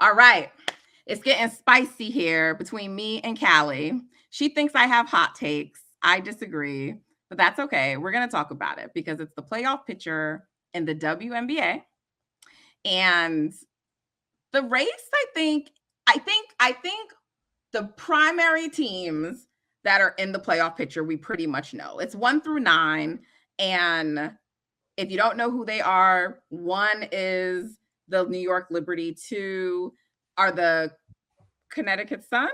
All right. It's getting spicy here between me and Callie. She thinks I have hot takes. I disagree, but that's okay. We're going to talk about it because it's the playoff picture in the WNBA. And the race, I think the primary teams that are in the playoff picture, we pretty much know. It's 1 through 9. And if you don't know who they are, 1 is the New York Liberty, 2 are the Connecticut Sun,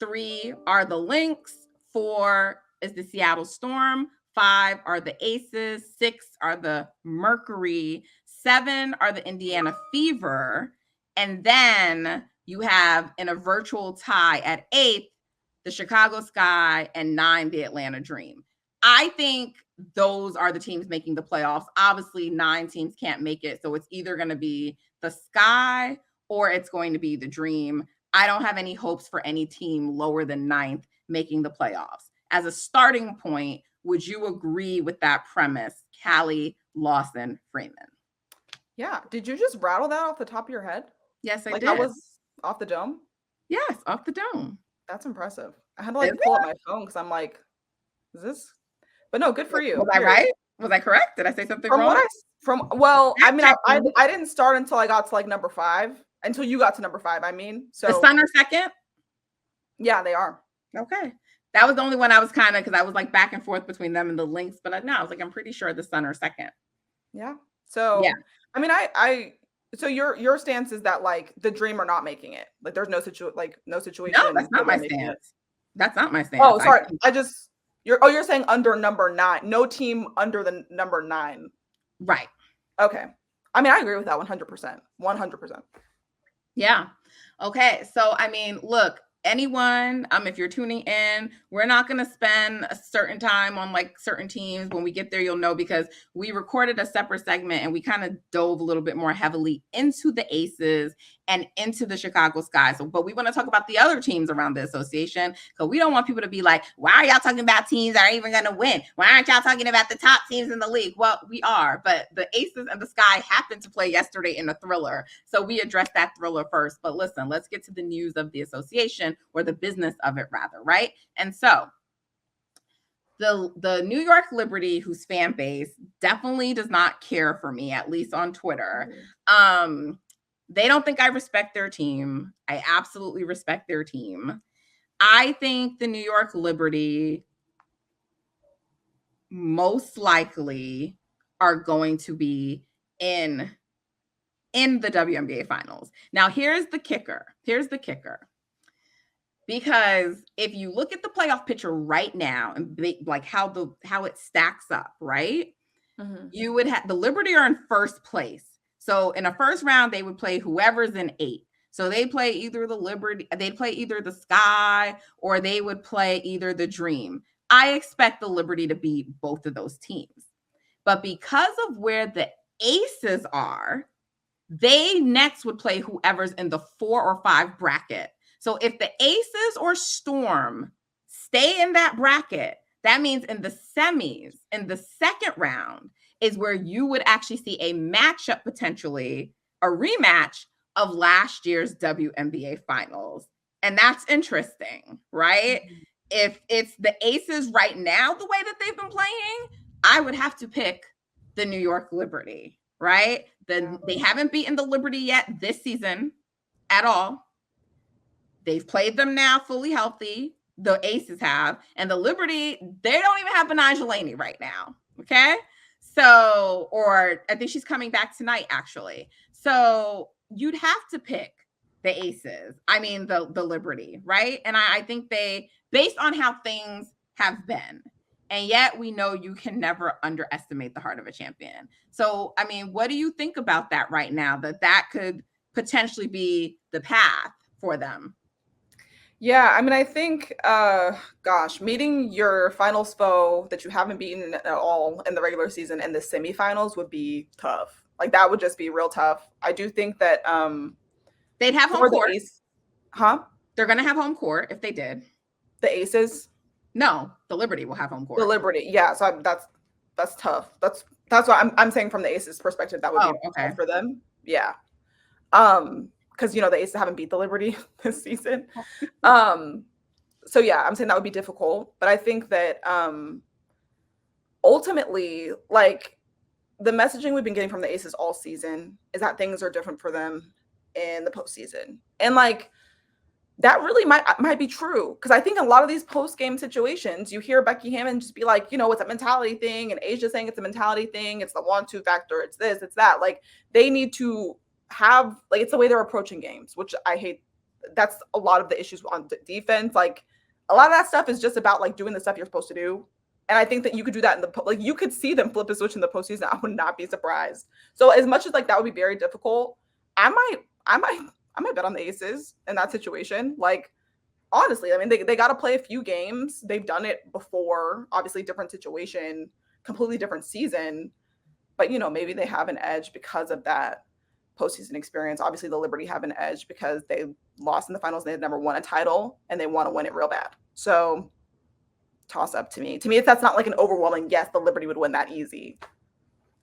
3 are the Lynx, 4 is the Seattle Storm, 5 are the Aces, 6 are the Mercury, 7 are the Indiana Fever, and then you have in a virtual tie at 8th, the Chicago Sky, and 9, the Atlanta Dream. I think those are the teams making the playoffs. Obviously, 9 teams can't make it, so it's either going to be the Sky or it's going to be the Dream. I don't have any hopes for any team lower than 9th making the playoffs. As a starting point, would you agree with that premise, Callie Lawson-Freeman? Yeah. Did you just rattle that off the top of your head? Yes, I did. That was off the dome? Yes, off the dome. That's impressive. I had to pull up my phone because I'm like, is this? But no, good for you. Was I right? Was I correct? Did I say something wrong? I didn't start until I got to number 5. Until you got to number 5, I mean. So the Sun are second? Yeah, they are. Okay. That was the only one I was because I was back and forth between them and the Lynx, but I was I'm pretty sure the Sun are second. Yeah. So yeah. I mean, so your stance is that the Dream are not making it. There's no situation. No, that's not my stance. That's not my stance. Oh, sorry. You're saying under number 9. No team under the number 9. Right. Okay. I mean, I agree with that 100%. 100%. Yeah. Okay. So, I mean, look, anyone, if you're tuning in, we're not going to spend a certain time on certain teams. When we get there, you'll know, because we recorded a separate segment and we kind of dove a little bit more heavily into the Aces and into the Chicago Sky. But we want to talk about the other teams around the association, because we don't want people to be like, why are y'all talking about teams that are even going to win? Why aren't y'all talking about the top teams in the league? Well, we are, but the Aces and the Sky happened to play yesterday in a thriller. So we addressed that thriller first. But listen, let's get to the news of the association, or the business of it rather, right? And so the New York Liberty, whose fan base definitely does not care for me, at least on Twitter. They don't think I respect their team. I absolutely respect their team. I think the New York Liberty most likely are going to be in the WNBA finals. Now, here's the kicker. Because if you look at the playoff picture right now and how it stacks up, right? Mm-hmm. You would have the Liberty are in first place. So in a first round, they would play whoever's in 8. So they play either the Liberty, they'd play either the Sky, or they would play either the Dream. I expect the Liberty to beat both of those teams. But because of where the Aces are, they next would play whoever's in the 4 or 5 bracket. So if the Aces or Storm stay in that bracket, that means in the semis, in the second round, is where you would actually see a matchup, potentially a rematch of last year's WNBA finals. And that's interesting, right? Mm-hmm. If it's the Aces right now, the way that they've been playing, I would have to pick the New York Liberty, right? They haven't beaten the Liberty yet this season at all. They've played them now fully healthy. The Aces have. And the Liberty, they don't even have Benai Jelani right now, okay? So, or I think she's coming back tonight, actually. So you'd have to pick the Aces. I mean, the Liberty, right? And I think they, based on how things have been, and yet we know you can never underestimate the heart of a champion. So, I mean, what do you think about that right now, that could potentially be the path for them? Yeah, I mean, I think, meeting your finals foe that you haven't beaten at all in the regular season in the semifinals would be tough. That would just be real tough. I do think that they'd have home court. Huh? They're going to have home court if they did. The Aces? No, the Liberty will have home court. The Liberty, yeah. So that's tough. That's what I'm saying from the Aces perspective. That would be tough for them. Yeah. because the Aces haven't beat the Liberty this season. So yeah, I'm saying that would be difficult, but I think that ultimately, like, the messaging we've been getting from the Aces all season is that things are different for them in the postseason, and like that really might be true, because I think a lot of these post-game situations, you hear Becky Hammon just be like, it's a mentality thing, and Asia saying it's a mentality thing, it's the 1-2 factor, it's this, it's that. Like, they need to have, like, it's the way they're approaching games, which I hate. That's a lot of the issues on defense. Like, a lot of that stuff is just about like doing the stuff you're supposed to do. And I think that you could do that in the you could see them flip a switch in the postseason. I would not be surprised. So as much as like that would be very difficult, I might bet on the Aces in that situation. Like, honestly, I mean, they got to play a few games. They've done it before. Obviously, different situation, completely different season. But maybe they have an edge because of that postseason experience. Obviously, the Liberty have an edge because they lost in the finals. They had never won a title, and they want to win it real bad. So, toss up to me. To me, that's not like an overwhelming yes, the Liberty would win that easy.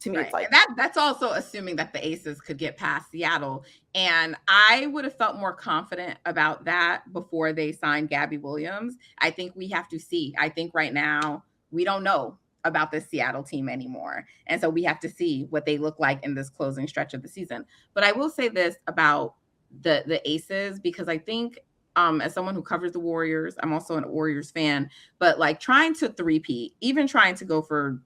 To me, right. It's like that's also assuming that the Aces could get past Seattle. And I would have felt more confident about that before they signed Gabby Williams. I think we have to see. I think right now we don't know about this Seattle team anymore. And so we have to see what they look like in this closing stretch of the season. But I will say this about the Aces, because I think as someone who covers the Warriors, I'm also a Warriors fan, but like trying to three-peat, even trying to go for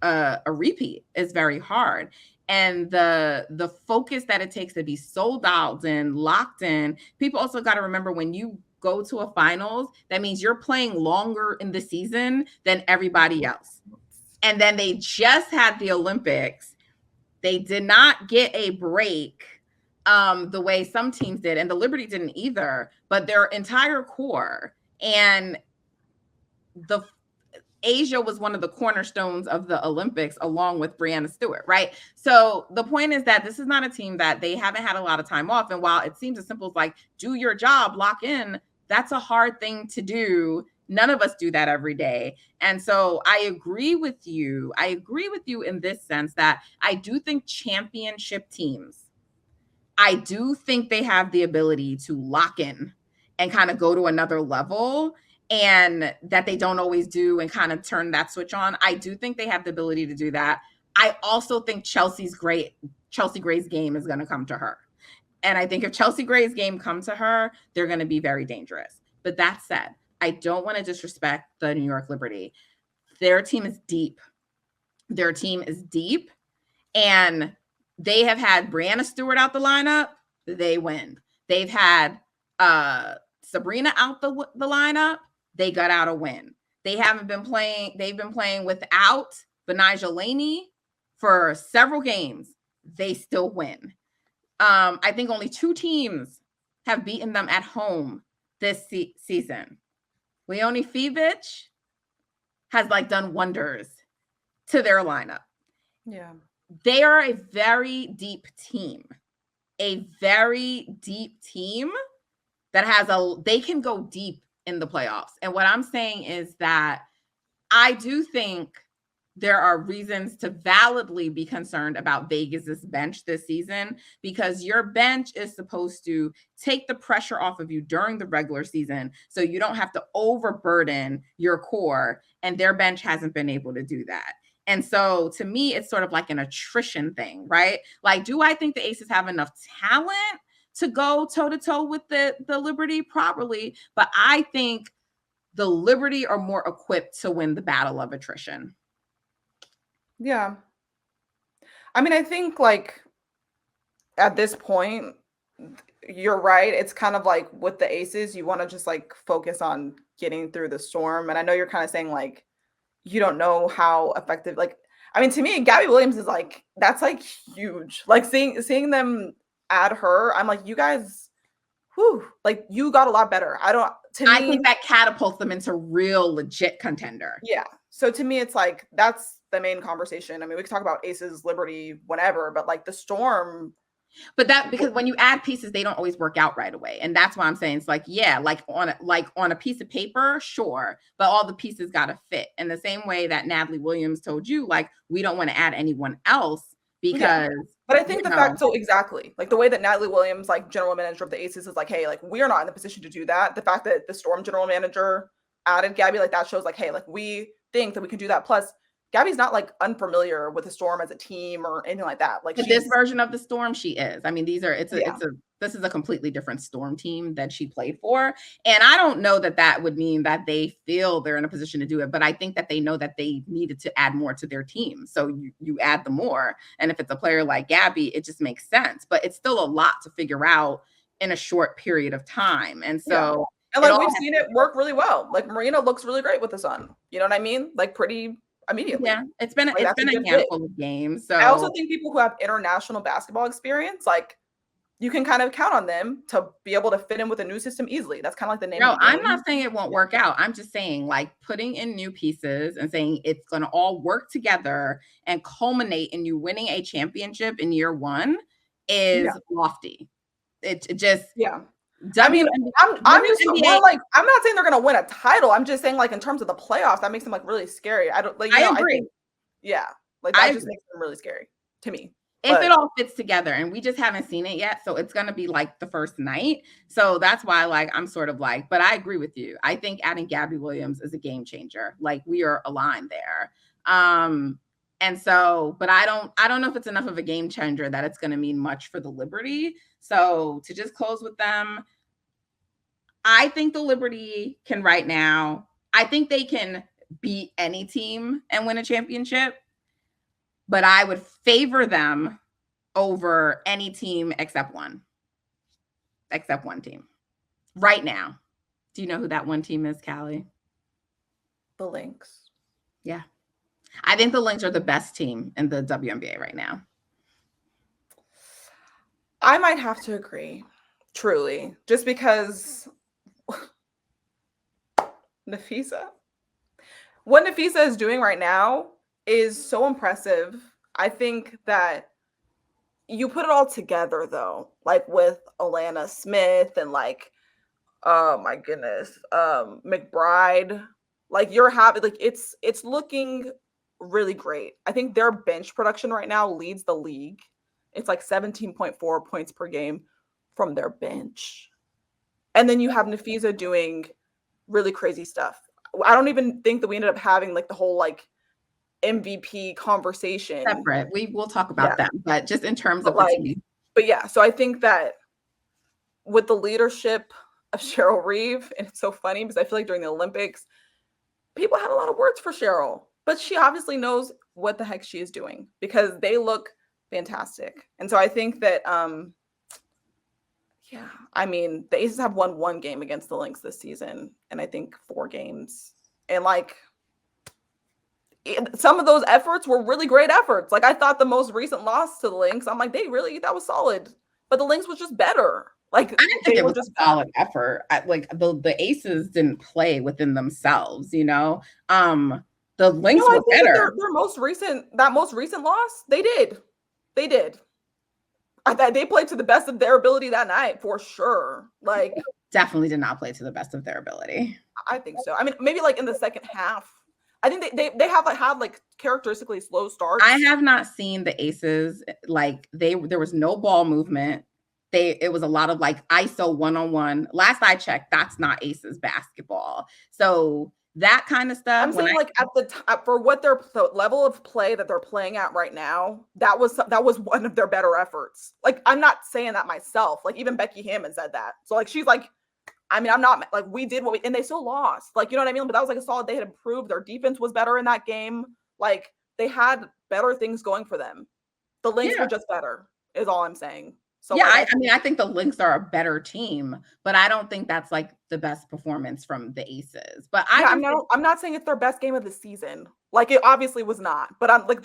a repeat is very hard. And the focus that it takes to be so dialed in, locked in. People also got to remember, when you go to a finals, that means you're playing longer in the season than everybody else. And then they just had the Olympics. They did not get a break the way some teams did, and the Liberty didn't either, but their entire core. And the Asia was one of the cornerstones of the Olympics, along with Breanna Stewart, right? So the point is that this is not a team that they haven't had a lot of time off. And while it seems as simple as like, do your job, lock in, that's a hard thing to do. None of us do that every day. And so I agree with you. I agree with you in this sense that I do think championship teams, I do think they have the ability to lock in and kind of go to another level, and that they don't always do, and kind of turn that switch on. I do think they have the ability to do that. I also think Chelsea Gray's game is going to come to her. And I think if Chelsea Gray's game comes to her, they're going to be very dangerous. But that said, I don't want to disrespect the New York Liberty. Their team is deep. And they have had Breanna Stewart out the lineup. They win. They've had Sabrina out the lineup. They got out a win. They've been playing without Benijah Laney for several games. They still win. I think only 2 teams have beaten them at home this season. Leonie Fevich has like done wonders to their lineup. Yeah. They are a very deep team. That they can go deep in the playoffs. And what I'm saying is that I do think there are reasons to validly be concerned about Vegas's bench this season, because your bench is supposed to take the pressure off of you during the regular season, so you don't have to overburden your core, and their bench hasn't been able to do that. And so to me, it's sort of like an attrition thing, right? Like, do I think the Aces have enough talent to go toe-to-toe with the Liberty? Probably. But I think the Liberty are more equipped to win the battle of attrition. Yeah. I mean, I think like at this point, you're right. It's kind of like with the Aces, you want to just like focus on getting through the storm. And I know you're kind of saying like, you don't know how effective, like, I mean, to me, Gabby Williams is like, that's like huge. Like seeing them add her, I'm like, you guys, like you got a lot better. I think that catapults them into real legit contender. Yeah. So to me, it's like, that's the main conversation. I mean, we could talk about Aces, Liberty, whatever, but like the Storm. But because when you add pieces, they don't always work out right away. And that's why I'm saying it's like, yeah, like on a piece of paper, sure, but all the pieces got to fit. In the same way that Natalie Williams told you, like, we don't want to add anyone else, because but I think the fact, so exactly, like the way that Natalie Williams, like general manager of the Aces, is like, hey, like we're not in the position to do that. The fact that the Storm general manager added Gabby, like that shows like, hey, like we think that we can do that. Plus, Gabby's not like unfamiliar with the Storm as a team or anything like that. Like this version of the Storm, she is. I mean, this is a completely different Storm team that she played for. And I don't know that would mean that they feel they're in a position to do it, but I think that they know that they needed to add more to their team. So you add the more. And if it's a player like Gabby, it just makes sense. But it's still a lot to figure out in a short period of time. And so and like we've seen it work really well. Like Marina looks really great with the Sun. You know what I mean? Like pretty immediately. Yeah, it's been a handful of games. So I also think people who have international basketball experience, like you can kind of count on them to be able to fit in with a new system easily. That's kind of like the name. No, I'm not saying it won't work out. I'm just saying like putting in new pieces and saying it's going to all work together and culminate in you winning a championship in year one is lofty. It just I mean, I'm just more like, I'm not saying they're going to win a title. I'm just saying like in terms of the playoffs, that makes them like really scary. I don't like. I agree. Like that just makes them really scary to me. If it all fits together, and we just haven't seen it yet, so it's going to be like the first night. So that's why like I'm sort of like, but I agree with you. I think adding Gabby Williams is a game changer. Like we are aligned there. And so, but I don't know if it's enough of a game changer that it's going to mean much for the Liberty. So to just close with them, I think the Liberty can right now, I think they can beat any team and win a championship, but I would favor them over any team except one team right now. Do you know who that one team is, Callie? The Lynx. Yeah. I think the Lynx are the best team in the WNBA right now. I might have to agree, truly, just because Nafisa, what Nafisa is doing right now is so impressive. I think that you put it all together, though, like with Alana Smith and like, oh my goodness, McBride, like you're happy, like it's looking really great. I think their bench production right now leads the league. It's like 17.4 points per game from their bench. And then you have Nafisa doing really crazy stuff. I don't even think that we ended up having like the whole like MVP conversation. Separate. We will talk about that, but just in terms of like, the team. But yeah, so I think that with the leadership of Cheryl Reeve, and it's so funny because I feel like during the Olympics, people had a lot of words for Cheryl, but she obviously knows what the heck she is doing because they look fantastic. And so I think that, I mean, the Aces have won one game against the Lynx this season, and I think 4 games. And like, some of those efforts were really great efforts. Like I thought the most recent loss to the Lynx, I'm like, that was solid. But the Lynx was just better. Like I didn't think it was a solid effort. Like the Aces didn't play within themselves, you know. The Lynx were better. Their most recent loss, they did. I thought they played to the best of their ability that night for sure. Like definitely did not play to the best of their ability. I think so. I mean, maybe like in the second half. I think they have like had like characteristically slow starts. I have not seen the Aces like there was no ball movement. It was a lot of like ISO one-on-one. Last I checked, that's not Aces basketball. So that kind of stuff. I'm saying like at the for what the level of play that they're playing at right now, that was one of their better efforts. Like I'm not saying that myself. Like even Becky Hammond said that. So like she's like, I mean, I'm not like we did and they still lost. Like you know what I mean? But that was like a solid. They had improved. Their defense was better in that game. Like they had better things going for them. The Lynx were just better. Is all I'm saying. So yeah, I mean, I think the Lynx are a better team, but I don't think that's like the best performance from the Aces. But I'm not saying it's their best game of the season. Like it obviously was not, but I'm like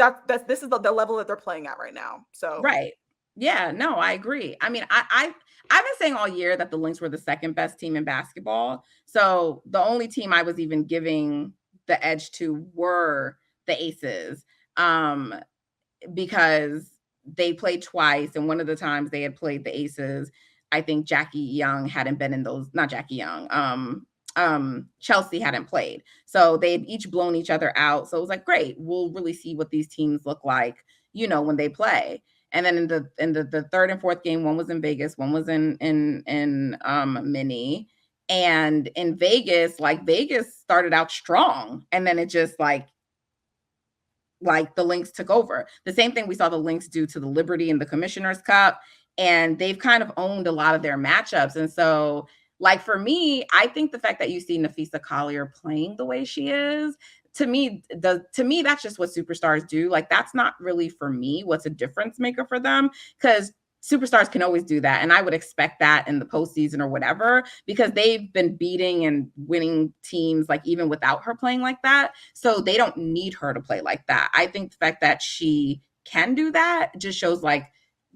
this is the level that they're playing at right now. So right, yeah, no, I agree. I mean, I've been saying all year that the Lynx were the second best team in basketball. So the only team I was even giving the edge to were the Aces, because they played twice, and one of the times they had played the Aces, I think Jackie Young hadn't been in those, not Jackie Young, Chelsea hadn't played. So they had each blown each other out. So it was like, great, we'll really see what these teams look like, when they play. And then in the third and fourth game, one was in Vegas, one was in Mini. And in Vegas, like Vegas started out strong, and then it just like the Lynx took over. The same thing we saw the Lynx do to the Liberty in the Commissioner's Cup, and they've kind of owned a lot of their matchups. And so, like for me, I think the fact that you see Napheesa Collier playing the way she is, to me, that's just what superstars do. Like that's not really for me what's a difference maker for them, because superstars can always do that. And I would expect that in the postseason or whatever, because they've been beating and winning teams like even without her playing like that. So they don't need her to play like that. I think the fact that she can do that just shows like,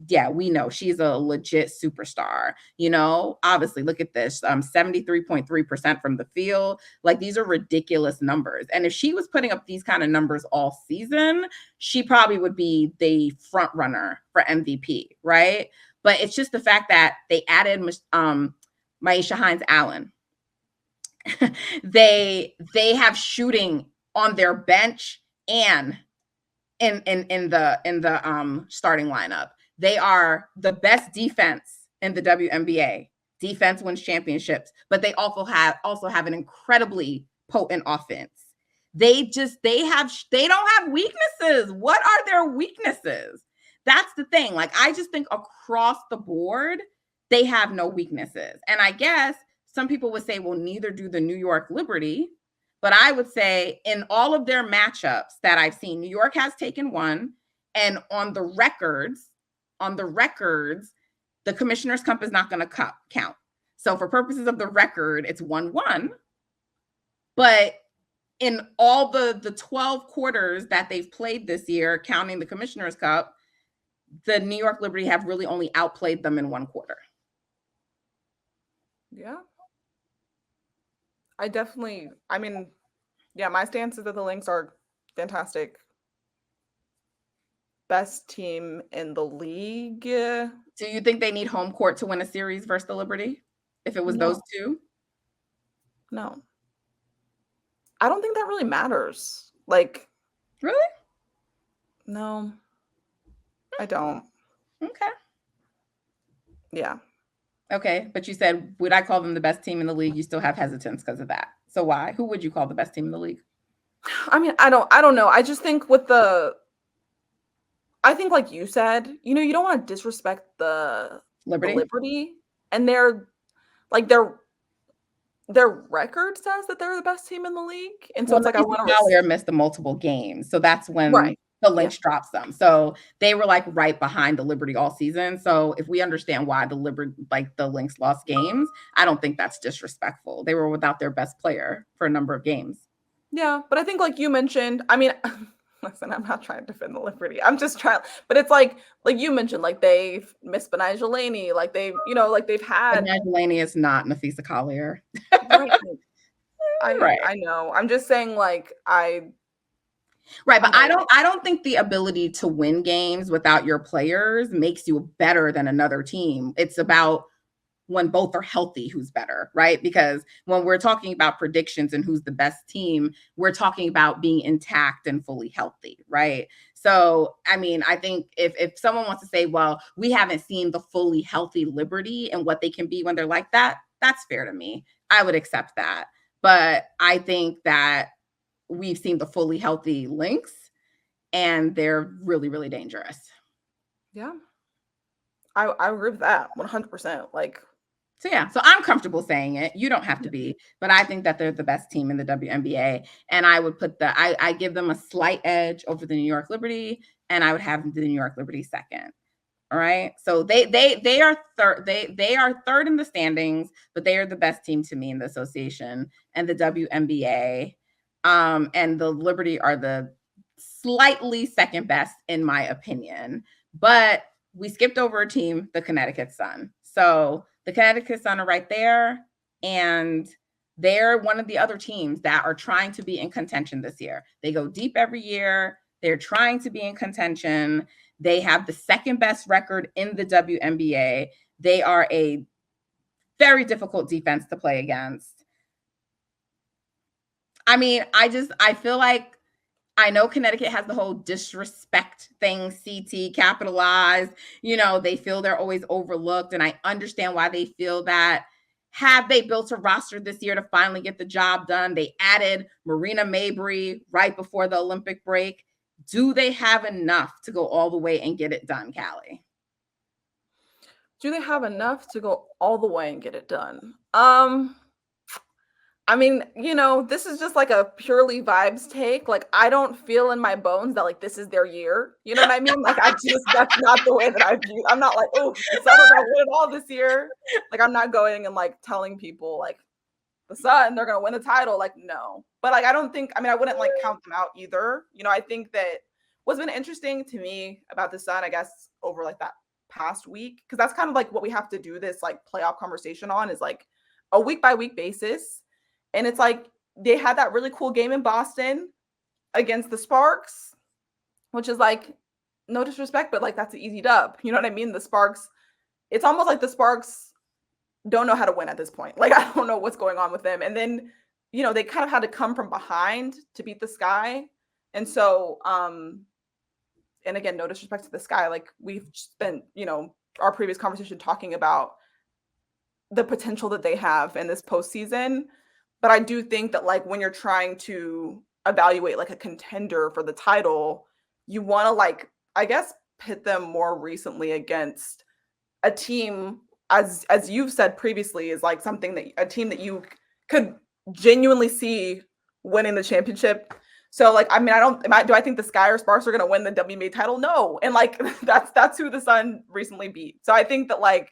yeah, we know she's a legit superstar. Obviously, look at this, 73.3% from the field. Like these are ridiculous numbers. And if she was putting up these kind of numbers all season, she probably would be the front runner for MVP, right? But it's just the fact that they added Maisha Hines-Allen. they have shooting on their bench and in the starting lineup. They are the best defense in the WNBA. Defense wins championships, but they also have an incredibly potent offense. They don't have weaknesses. What are their weaknesses? That's the thing. Like, I just think across the board, they have no weaknesses. And I guess some people would say, well, neither do the New York Liberty. But I would say in all of their matchups that I've seen, New York has taken one. And on the records, the Commissioner's Cup is not going to count. So for purposes of the record, it's 1-1. But in all the 12 quarters that they've played this year, counting the Commissioner's Cup, the New York Liberty have really only outplayed them in one quarter. Yeah. My stance is that the Lynx are fantastic. Best team in the league. Do you think they need home court to win a series versus the Liberty? If it was those two? No. I don't think that really matters. Like, really? No. I don't. Okay. Yeah. Okay, but you said, would I call them the best team in the league? You still have hesitance because of that. So why? Who would you call the best team in the league? I mean, I don't know. I just think I think like you said, you don't want to disrespect the Liberty, and their record says that they're the best team in the league. And so it's like, I want to missed the multiple games. So that's when the Lynx drops them. So they were like right behind the Liberty all season. So if we understand why the Lynx lost games, I don't think that's disrespectful. They were without their best player for a number of games. Yeah, but I think like you mentioned, I mean, listen, I'm not trying to defend the Liberty. I'm just trying, but it's like you mentioned, like they've missed Benijah Laney, like they've had. Benijah Laney is not Napheesa Collier. Right. I know. I'm just saying, like Right, but I don't think the ability to win games without your players makes you better than another team. It's about when both are healthy, who's better, right? Because when we're talking about predictions and who's the best team, we're talking about being intact and fully healthy, right? So, I mean, I think if someone wants to say, well, we haven't seen the fully healthy Liberty and what they can be when they're like that, that's fair to me. I would accept that. But I think that we've seen the fully healthy Lynx, and they're really, really dangerous. Yeah. I agree with that 100%. So yeah, so I'm comfortable saying it. You don't have to be, but I think that they're the best team in the WNBA. And I would put I give them a slight edge over the New York Liberty, and I would have the New York Liberty second. All right. So they are third. They are third in the standings, but they are the best team to me in the association and the WNBA. And the Liberty are the slightly second best in my opinion. But we skipped over a team, the Connecticut Sun. So the Connecticut Sun are right there, and they're one of the other teams that are trying to be in contention this year. They go deep every year. They're trying to be in contention. They have the second best record in the WNBA. They are a very difficult defense to play against. I mean, I feel like I know Connecticut has the whole disrespect thing, CT capitalized. They feel they're always overlooked, and I understand why they feel that. Have they built a roster this year to finally get the job done? They added Marina Mabry right before the Olympic break. Do they have enough to go all the way and get it done, Callie? Do they have enough to go all the way and get it done? I mean, this is just like a purely vibes take. Like, I don't feel in my bones that like this is their year. You know what I mean? Like, that's not the way that I view. I'm not like, oh, the Sun are gonna win it all this year. Like, I'm not going and like telling people like the Sun, they're gonna win the title. Like, no. But like, I wouldn't like count them out either. I think that what's been interesting to me about the Sun, I guess, over like that past week, because that's kind of like what we have to do this like playoff conversation on, is like a week by week basis. And it's like they had that really cool game in Boston against the Sparks, which is like, no disrespect, but like that's an easy dub. You know what I mean? The Sparks, it's almost like the Sparks don't know how to win at this point. Like, I don't know what's going on with them. And then, they kind of had to come from behind to beat the Sky. And so, and again, no disrespect to the Sky. Like, we've spent, our previous conversation talking about the potential that they have in this postseason. But I do think that like when you're trying to evaluate like a contender for the title, you want to like, I guess, pit them more recently against a team, as you've said previously, is like a team that you could genuinely see winning the championship. So like, I mean, do I think the Sky or Sparks are going to win the WNBA title? No. And like, that's who the Sun recently beat. So I think that like,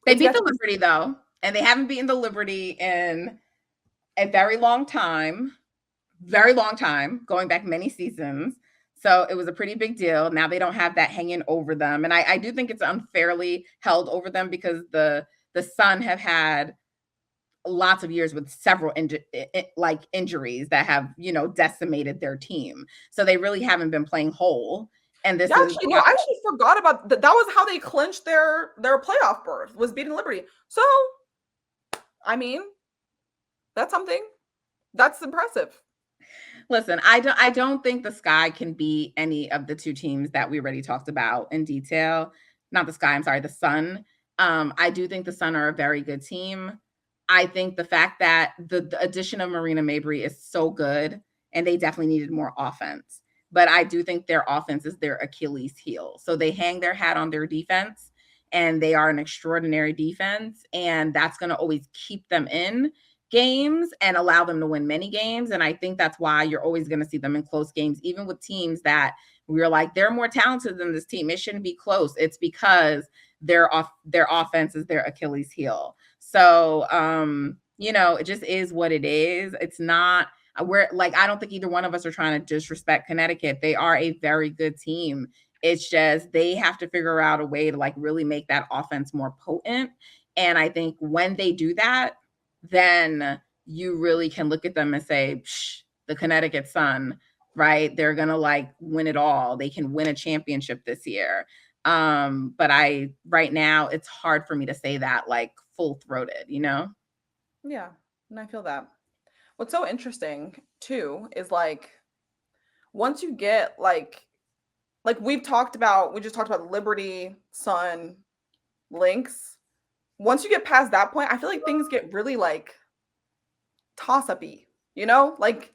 they beat the Liberty though, and they haven't beaten the Liberty in a very long time, going back many seasons. So it was a pretty big deal. Now they don't have that hanging over them. And I do think it's unfairly held over them because the Sun have had lots of years with several injuries that have, decimated their team. So they really haven't been playing whole. And this I actually forgot about that. That was how they clinched their playoff berth, was beating Liberty. So, I mean, that's something. That's impressive. Listen, I don't think the Sky can beat any of the two teams that we already talked about in detail. Not the Sky, I'm sorry, the Sun. I do think the Sun are a very good team. I think the fact that the addition of Marina Mabry is so good, and they definitely needed more offense. But I do think their offense is their Achilles heel. So they hang their hat on their defense, and they are an extraordinary defense. And that's going to always keep them in games and allow them to win many games. And I think that's why you're always going to see them in close games, even with teams that we're like, they're more talented than this team. It shouldn't be close. It's because their offense is their Achilles heel. So, it just is what it is. It's not, I don't think either one of us are trying to disrespect Connecticut. They are a very good team. It's just they have to figure out a way to like really make that offense more potent. And I think when they do that, then you really can look at them and say, the Connecticut Sun, right? They're going to like win it all. They can win a championship this year. But right now it's hard for me to say that like full-throated, Yeah. And I feel that. What's so interesting too is like once you get like we just talked about Liberty, Sun, Lynx. Once you get past that point, I feel like things get really like toss-up-y, like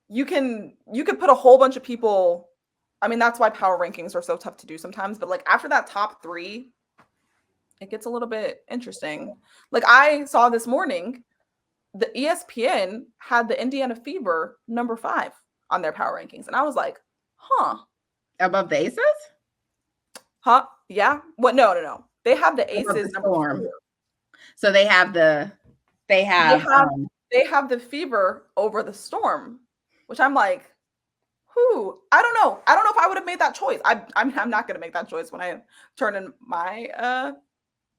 you could put a whole bunch of people. I mean, that's why power rankings are so tough to do sometimes, but like after that top 3, it gets a little bit interesting. Like I saw this morning, the ESPN had the Indiana Fever number 5 on their power rankings. And I was like, above the Aces? Yeah. What? No. They have the Aces number 4. So they have the Fever over the Storm, which I'm like, I don't know. I don't know if I would have made that choice. I'm not going to make that choice when I turn in my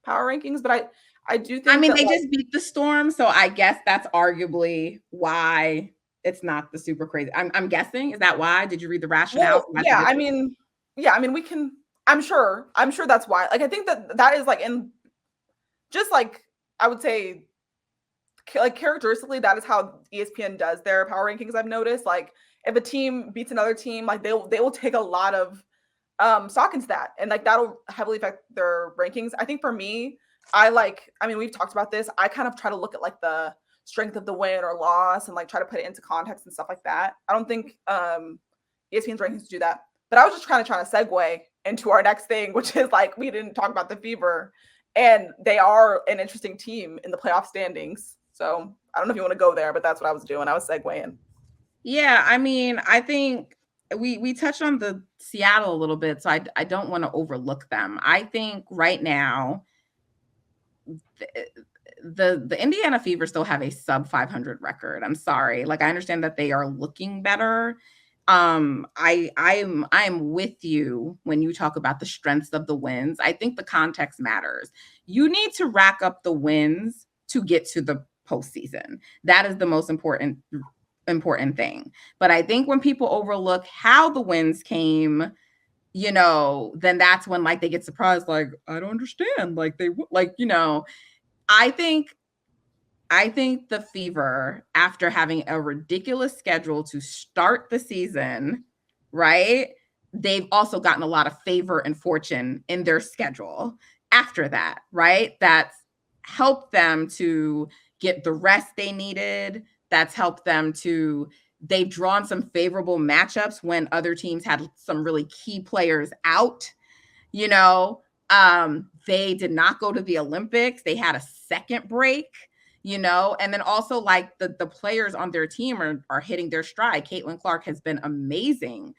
power rankings, but I do think. I mean, they just beat the Storm, so I guess that's arguably why it's not the super crazy. I'm guessing. Is that why? Did you read the rationale? Well, I mean, we can. I'm sure that's why. Like, I think that is like in just like I would say like characteristically, that is how ESPN does their power rankings. I've noticed, like if a team beats another team, like they will take a lot of stock into that, and like that'll heavily affect their rankings. I think for me, we've talked about this. I kind of try to look at like the strength of the win or loss and like try to put it into context and stuff like that. I don't think ESPN's rankings do that. But I was just trying to segue into our next thing, which is like we didn't talk about the Fever, and they are an interesting team in the playoff standings. So I don't know if you want to go there, but that's what I was doing. I was segueing. Yeah, I mean, I think we touched on the Seattle a little bit, so I don't want to overlook them. I think right now the Indiana Fever still have a sub 500 record. I'm sorry. Like I understand that they are looking better. I'm with you when you talk about the strengths of the wins. I think the context matters. You need to rack up the wins to get to the postseason. That is the most important thing. But I think when people overlook how the wins came, then that's when like they get surprised, like, I don't understand. Like they like, I think the Fever, after having a ridiculous schedule to start the season, right? They've also gotten a lot of favor and fortune in their schedule after that, right? That's helped them to get the rest they needed. That's helped them to, they've drawn some favorable matchups when other teams had some really key players out, they did not go to the Olympics. They had a second break, and then also like the players on their team are hitting their stride. Caitlin Clark has been amazing.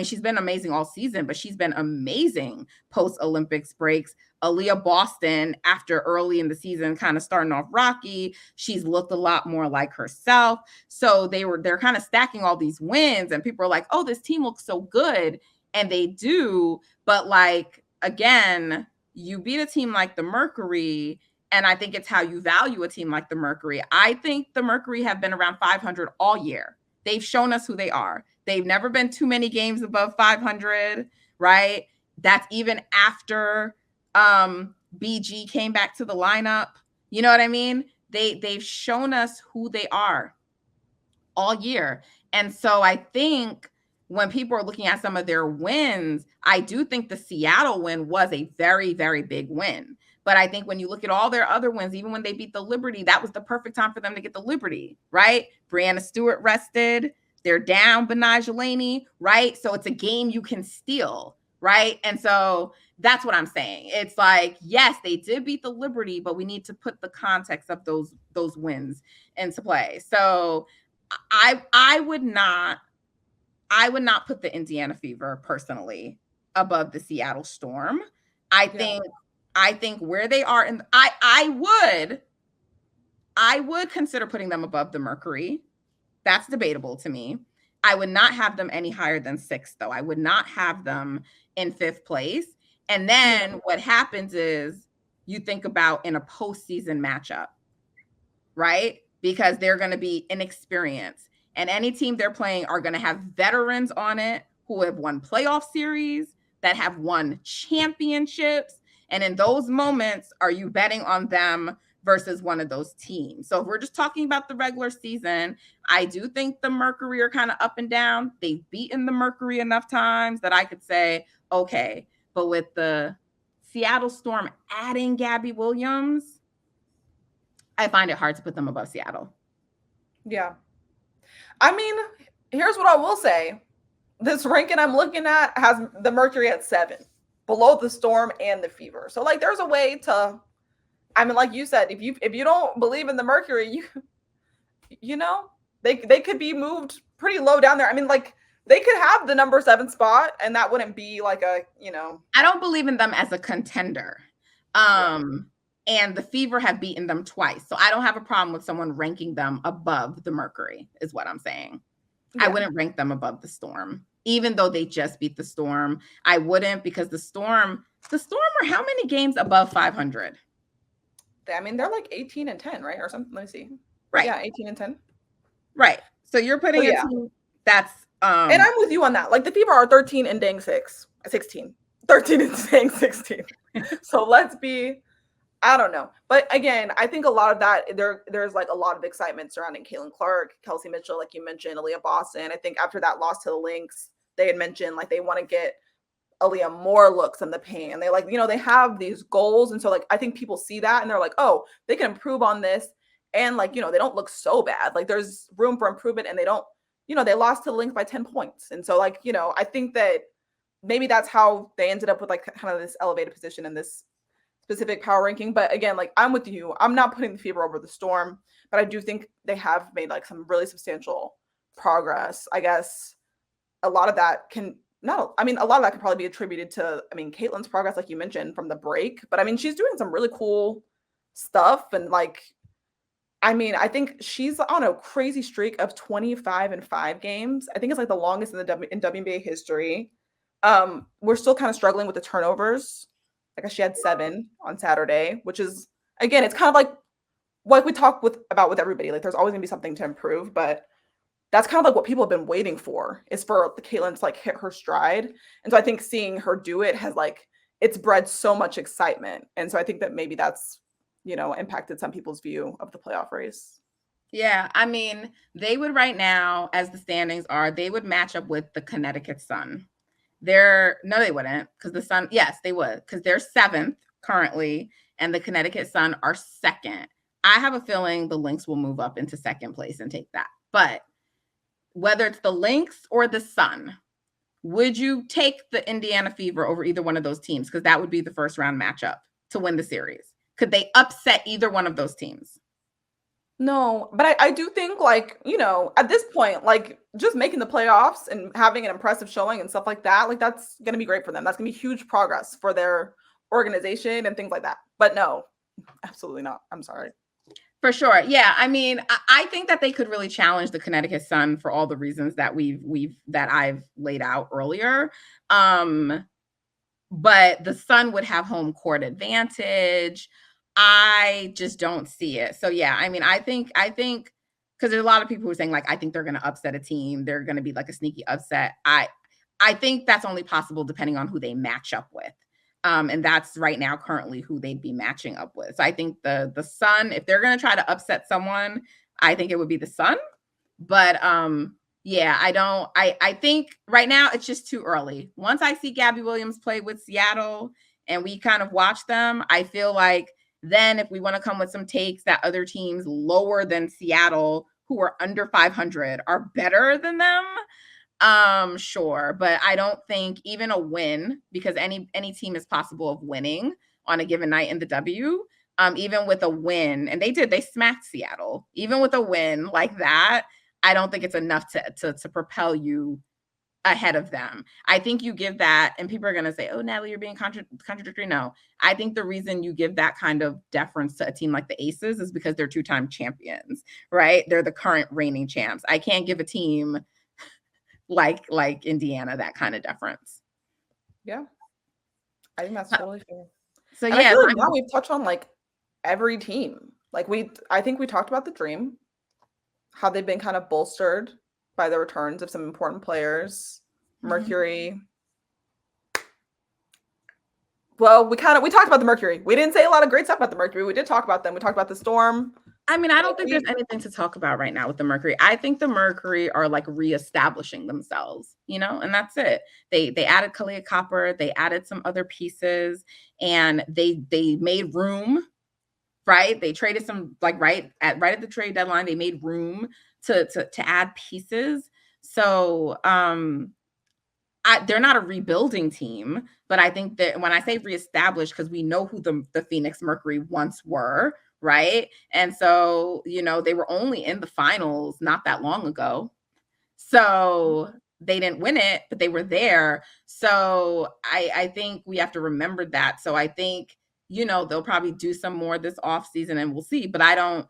She's been amazing all season, but she's been amazing post-Olympics breaks. Aaliyah Boston, after early in the season, kind of starting off rocky, she's looked a lot more like herself. So they're kind of stacking all these wins, and people are like, oh, this team looks so good. And they do, but like, again, you beat a team like the Mercury, and I think it's how you value a team like the Mercury. I think the Mercury have been around 500 all year. They've shown us who they are. They've never been too many games above 500, right? That's even after BG came back to the lineup. You know what I mean? They've shown us who they are all year. And so I think when people are looking at some of their wins, I do think the Seattle win was a very, very big win. But I think when you look at all their other wins, even when they beat the Liberty, that was the perfect time for them to get the Liberty, right? Brianna Stewart rested. They're down Benai Jelani, right? So it's a game you can steal, right? And so that's what I'm saying. It's like, yes, they did beat the Liberty, but we need to put the context of those wins into play. So I would not put the Indiana Fever personally above the Seattle Storm. I think where they are, and I would consider putting them above the Mercury. That's debatable to me. I would not have them any higher than 6th, though. I would not have them in 5th place. And then what happens is you think about in a postseason matchup, right? Because they're going to be inexperienced. And any team they're playing are going to have veterans on it who have won playoff series, that have won championships. And in those moments, are you betting on them versus one of those teams? So if we're just talking about the regular season, I do think the Mercury are kind of up and down. They've beaten the Mercury enough times that I could say, okay. But with the Seattle Storm adding Gabby Williams, I find it hard to put them above Seattle. Yeah. I mean, here's what I will say. This ranking I'm looking at has the Mercury at 7, below the Storm and the Fever. So like there's a way to, I mean, like you said, if you don't believe in the Mercury, they could be moved pretty low down there. I mean, like they could have the number 7 spot, and that wouldn't be like a, I don't believe in them as a contender. And the Fever have beaten them twice. So I don't have a problem with someone ranking them above the Mercury, is what I'm saying. Yeah. I wouldn't rank them above the Storm, even though they just beat the Storm. I wouldn't, because the Storm are how many games above 500? I mean, they're like 18-10, right? Or something. Let me see. Right. Yeah, 18-10. Right. So you're putting a team that's and I'm with you on that. Like the Fever are 13 and dang 16. 13 and dang 16. So let's be I don't know. But again, I think a lot of that there's like a lot of excitement surrounding Caitlin Clark, Kelsey Mitchell, like you mentioned, Aaliyah Boston. I think after that loss to the Lynx, they had mentioned like they want to get Aaliyah more looks in the paint. And they like, they have these goals. And so like I think people see that and they're like, oh, they can improve on this. And like, they don't look so bad. Like there's room for improvement and they don't, they lost to the Lynx by 10 points. And so like, I think that maybe that's how they ended up with like kind of this elevated position in this specific power ranking. But again, like I'm with you. I'm not putting the Fever over the Storm, but I do think they have made like some really substantial progress. I guess a lot of that can a lot of that could probably be attributed to, Caitlin's progress, like you mentioned, from the break. But she's doing some really cool stuff. And like, I think she's on a crazy streak of 25-5 games. I think it's like the longest in in WNBA history. We're still kind of struggling with the turnovers. Like she had 7 on Saturday, which is, again, it's kind of like we talk about with everybody. Like there's always gonna be something to improve, but that's kind of like what people have been waiting for, is for the Caitlin to like hit her stride. And so I think seeing her do it has like, it's bred so much excitement. And so I think that maybe that's, impacted some people's view of the playoff race. Yeah, they would right now, as the standings are, they would match up with the Connecticut Sun. No, they wouldn't, because the Sun, yes, they would, because they're 7th currently, and the Connecticut Sun are 2nd. I have a feeling the Lynx will move up into 2nd place and take that. But whether it's the Lynx or the Sun, would you take the Indiana Fever over either one of those teams? Because that would be the first round matchup to win the series. Could they upset either one of those teams? No, but I do think like, at this point, like just making the playoffs and having an impressive showing and stuff like that, like that's going to be great for them. That's going to be huge progress for their organization and things like that. But no, absolutely not. I'm sorry. For sure. Yeah. I think that they could really challenge the Connecticut Sun for all the reasons that I've laid out earlier. But the Sun would have home court advantage. I just don't see it. So yeah, I think because there's a lot of people who are saying like, I think they're going to upset a team. They're going to be like a sneaky upset. I think that's only possible depending on who they match up with. And that's right now currently who they'd be matching up with. So I think the Sun, if they're going to try to upset someone, I think it would be the Sun. But yeah, I think right now it's just too early. Once I see Gabby Williams play with Seattle and we kind of watch them, I feel like then if we want to come with some takes that other teams lower than Seattle who are under 500 are better than them, sure. But I don't think even a win, because any team is possible of winning on a given night in the W, even with a win, and they smacked Seattle, even with a win like that, I don't think it's enough to propel you ahead of them. I think you give that, and people are going to say, oh, Natalie, you're being contradictory. No, I think the reason you give that kind of deference to a team like the Aces is because they're 2-time champions, right? They're the current reigning champs. I can't give a team like Indiana that kind of deference. Yeah. I think that's totally fair. So and yeah, I feel like now we've touched on like every team. Like I think we talked about the Dream, how they've been kind of bolstered by the returns of some important players. Mercury. Well, we talked about the Mercury. We didn't say a lot of great stuff about the Mercury. We did talk about them. We talked about the Storm. I don't think there's anything to talk about right now with the Mercury. I think the Mercury are like reestablishing themselves, and that's it. They added Kalia Copper, they added some other pieces, and they made room, right? They traded some right at the trade deadline. They made room to add pieces. So they're not a rebuilding team, but I think that when I say reestablish, because we know who the Phoenix Mercury once were, right? And so, they were only in the finals not that long ago. So they didn't win it, but they were there. So I think we have to remember that. So I think, they'll probably do some more this offseason and we'll see. But I don't,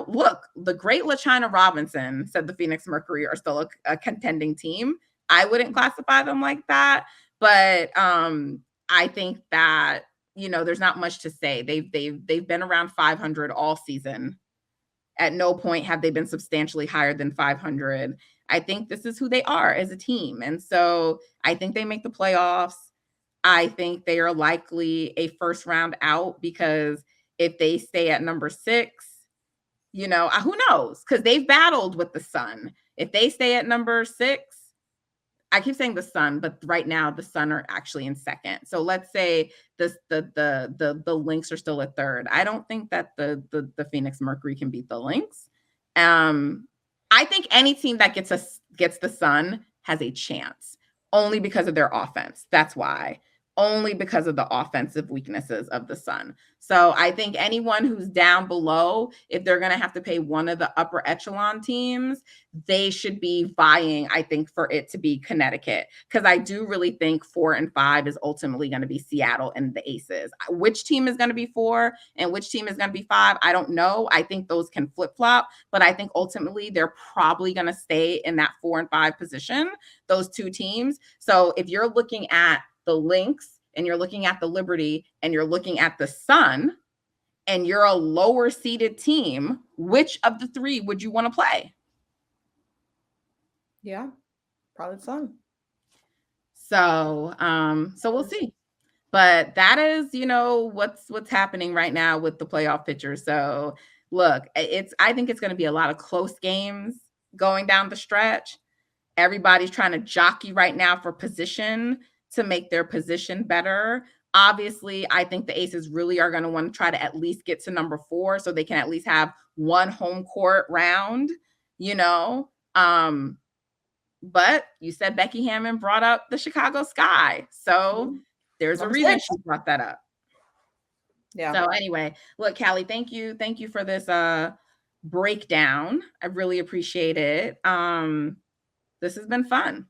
look, the great LaChina Robinson said the Phoenix Mercury are still a contending team. I wouldn't classify them like that. But I think that, there's not much to say. They've been around 500 all season. At no point have they been substantially higher than 500. I think this is who they are as a team. And so I think they make the playoffs. I think they are likely a first round out because If they stay at number 6, you know, who knows? Because they've battled with the Sun. If they stay at number 6, I keep saying the Sun, but right now the Sun are actually in second. So let's say the Lynx are still at third. I don't think that the Phoenix Mercury can beat the Lynx. I think any team that gets the Sun has a chance, only because of their offense. That's why. Only because of the offensive weaknesses of the Sun. So I think anyone who's down below, if they're going to have to pay one of the upper echelon teams, they should be vying, I think, for it to be Connecticut. Because I do really think 4 and 5 is ultimately going to be Seattle and the Aces. Which team is going to be 4 and which team is going to be 5, I don't know. I think those can flip-flop, but I think ultimately they're probably going to stay in that 4 and 5 position, those two teams. So if you're looking at the Lynx and you're looking at the Liberty and you're looking at the Sun and you're a lower seeded team, which of the 3 would you want to play? Yeah, probably the Sun. So we'll see. But that is, you know, what's happening right now with the playoff picture. So look, I think it's going to be a lot of close games going down the stretch. Everybody's trying to jockey right now for position to make their position better. Obviously, I think the Aces really are going to want to try to at least get to number 4 so they can at least have one home court round, you know. But you said Becky Hammon brought up the Chicago Sky. So there's a reason she brought that up. Yeah. So anyway, look, Callie, thank you. Thank you for this breakdown. I really appreciate it. This has been fun.